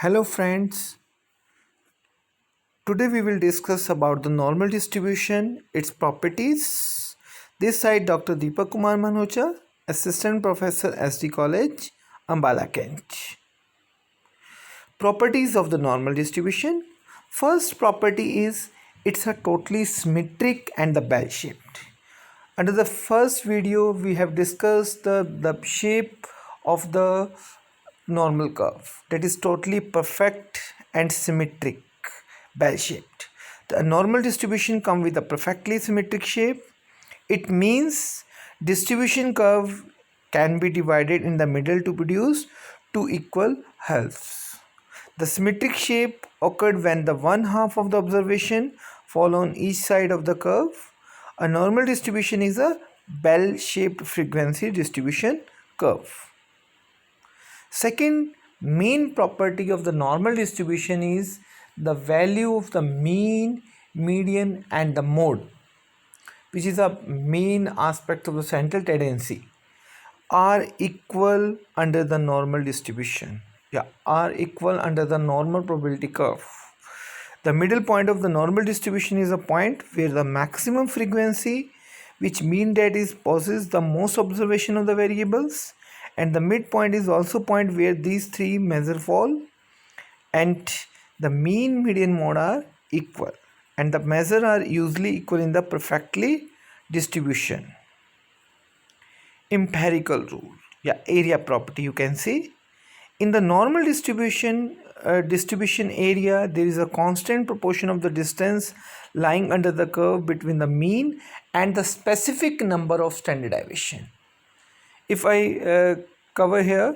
Hello friends, today we will discuss about the normal distribution, its properties. This side Dr. Deepak Kumar Manhocha, Assistant Professor SD College, Ambala Kent. Properties of the normal distribution. First property is it's a totally symmetric and the bell shaped. Under the first video we have discussed the shape of the normal curve that is totally perfect and symmetric bell shaped. The normal distribution come with a perfectly symmetric shape. It means distribution curve can be divided in the middle to produce two equal halves. The symmetric shape occurred when the one half of the observation fall on each side of the curve. A normal distribution is a bell-shaped frequency distribution curve. Second main property of the normal distribution is the value of the mean, median and the mode, which is a main aspect of the central tendency, are equal under the normal distribution. Are equal under the normal probability curve. The middle point of the normal distribution is a point where the maximum frequency, which mean that is possesses the most observation of the variables, and the midpoint is also point where these three measure fall, and the mean, median, mode are equal, and the measure are usually equal in the perfectly distribution. Empirical rule, area property, you can see in the normal distribution area there is a constant proportion of the distance lying under the curve between the mean and the specific number of standard deviation. If I cover here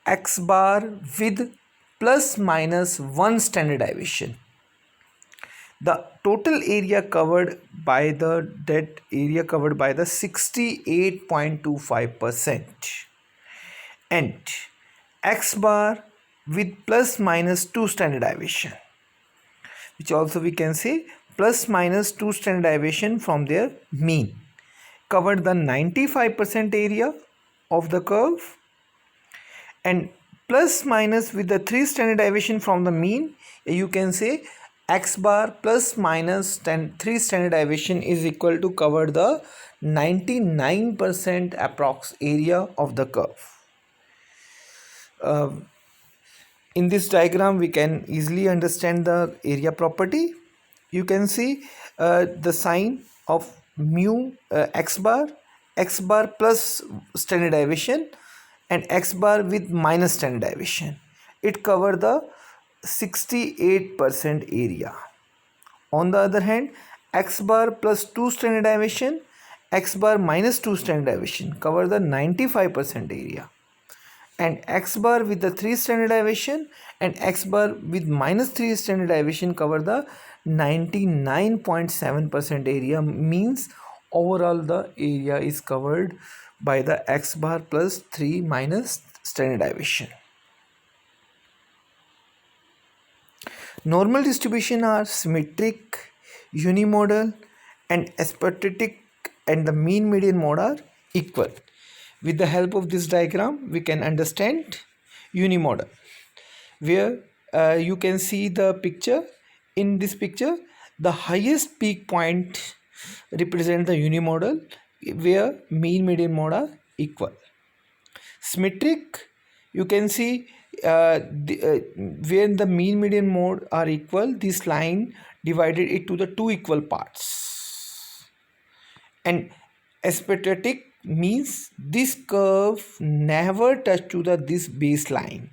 x bar with plus minus 1 standard deviation, the total area covered by the 68.25%, and x bar with plus minus 2 standard deviation, which also we can say plus minus 2 standard deviation from their mean, covered the 95% area of the curve, and plus minus with the 3 standard deviation from the mean, you can say x bar plus minus 3 standard deviation is equal to cover the 99% approx area of the curve. In this diagram we can easily understand the area property. You can see the sign of mu x bar plus standard deviation and x bar with minus standard deviation. It cover the 68% area. On the other hand, x bar plus 2 standard deviation, x bar minus 2 standard deviation cover the 95% area, and x bar with the 3 standard deviation and x bar with minus 3 standard deviation cover the 99.7% area. Means overall the area is covered by the x bar plus 3 minus standard deviation. Normal distribution are symmetric, unimodal and asymptotic, and the mean, median, mode are equal. With the help of this diagram we can understand unimodal, where you can see the picture. In this picture the highest peak point represent the unimodal, where mean, median, mode are equal. Symmetric, you can see where the mean, median, mode are equal, this line divided it to the two equal parts. And asymptotic means this curve never touch to this baseline.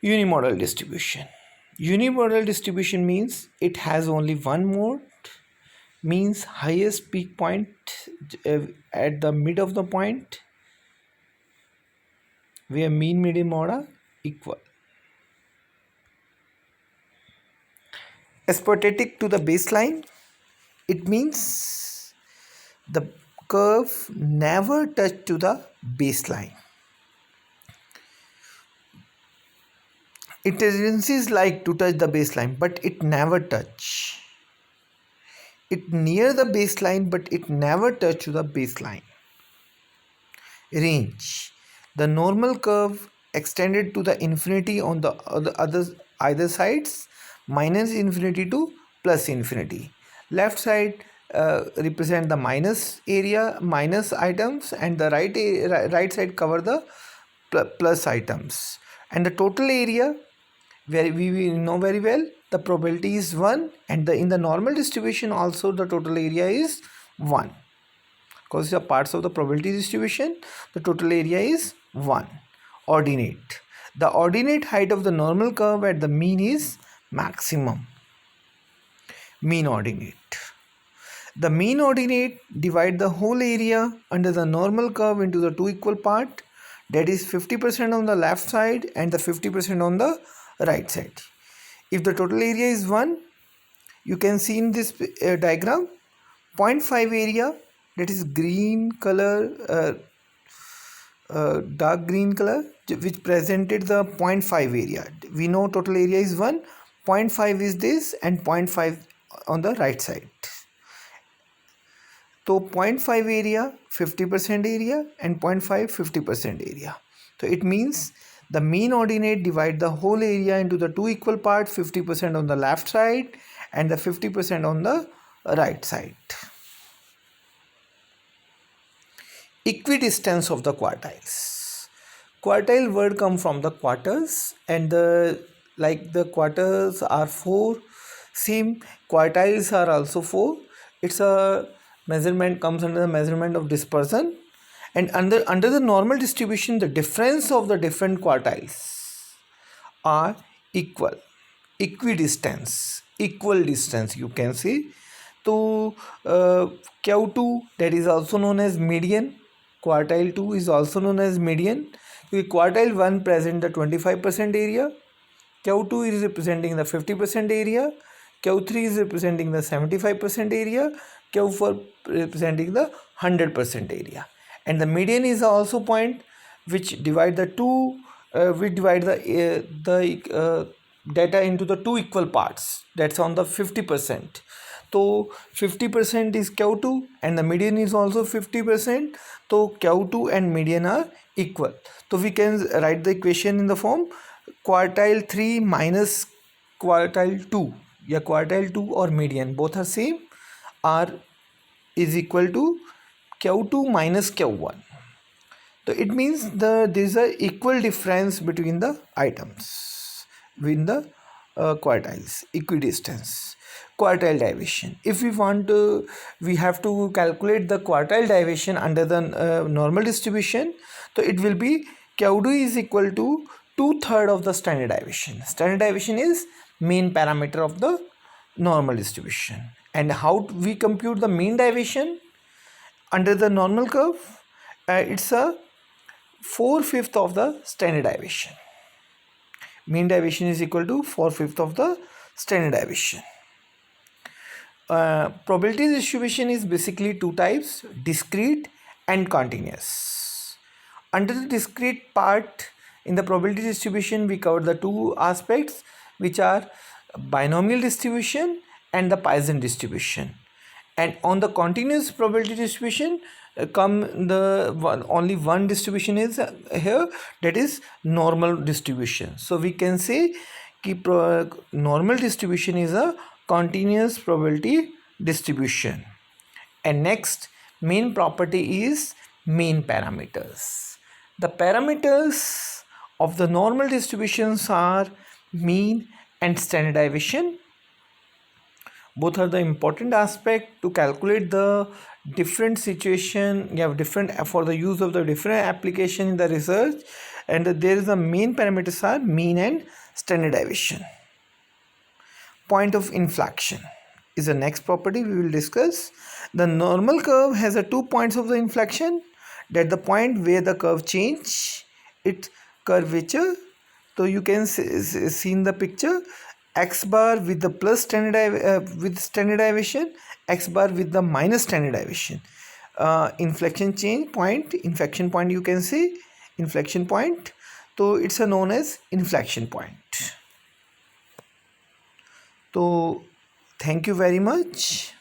Unimodal distribution. Unimodal distribution means it has only one mode, means highest peak point at the mid of the point, where mean, median, mode are equal. Asymptotic to the baseline, it means the curve never touch to the baseline. It tendencies like to touch the baseline, but it never touch. It near the baseline, but it never touch to the baseline. range. The normal curve extended to the infinity on the either sides, minus infinity to plus infinity. Left side represent the minus area, minus items, and the right side cover the plus items. And the total area, where we know very well, the probability is 1, and in the normal distribution also the total area is 1, because the parts of the probability distribution, the total area is 1. Ordinate. The ordinate height of the normal curve at the mean is maximum. Mean ordinate. The mean ordinate divide the whole area under the normal curve into the two equal part, that is 50% on the left side and the 50% on the right side. If the total area is 1, you can see in this diagram 0.5 area, that is green color, dark green color, which presented the 0.5 area. We know total area is 1, 0.5 is this, and 0.5 on the right side. So 0.5 area 50% area and 0.5 50% area. So it means the mean ordinate divide the whole area into the two equal parts, 50% on the left side and the 50% on the right side. Equidistance of the quartiles. Quartile word come from the quarters, and the quarters are 4, same quartiles are also 4. It's a measurement, comes under the measurement of dispersion, and under the normal distribution the difference of the different quartiles are equal, equidistance, equal distance you can see. So Q2, that is also known as median, quartile 2 is also known as median. Quartile 1 present the 25% area, Q2 is representing the 50% area, Q3 is representing the 75% area, Q4 representing the 100% area, and the median is also point which divide the two, we divide the data into the two equal parts, that's on the 50%. So 50% is Q2 and the median is also 50%. So Q2 and median are equal. So we can write the equation in the form quartile 3 minus quartile 2, yeah, quartile 2 or median, both are same, is equal to Q2 minus Q1. So it means there is a equal difference between the items in the quartiles. Equidistance. Quartile deviation. If we want to, we have to calculate the quartile deviation under the normal distribution. So it will be Q2 is equal to 2/3 of the standard deviation. Standard deviation is mean parameter of the normal distribution. And how we compute the mean deviation under the normal curve? It's a 4/5 of the standard deviation. Mean deviation is equal to 4/5 of the standard deviation. Probability distribution is basically two types, discrete and continuous. Under the discrete part in the probability distribution, we cover the two aspects, which are binomial distribution and the Poisson distribution. And on the continuous probability distribution, only one distribution is here, that is normal distribution. So we can say normal distribution is a continuous probability distribution. And next main property is mean parameters. The parameters of the normal distributions are mean and standard deviation. Both are the important aspect to calculate the different situation. You have different for the use of the different application in the research, and there is the main parameters are mean and standard deviation. Point of inflection is the next property we will discuss. The normal curve has a 2 points of the inflection, that the point where the curve change its curvature. So you can see in the picture, x bar with the plus with standard deviation, x bar with the minus standard deviation. Inflection change point, inflection point, you can see inflection point. So it's known as inflection point. So thank you very much.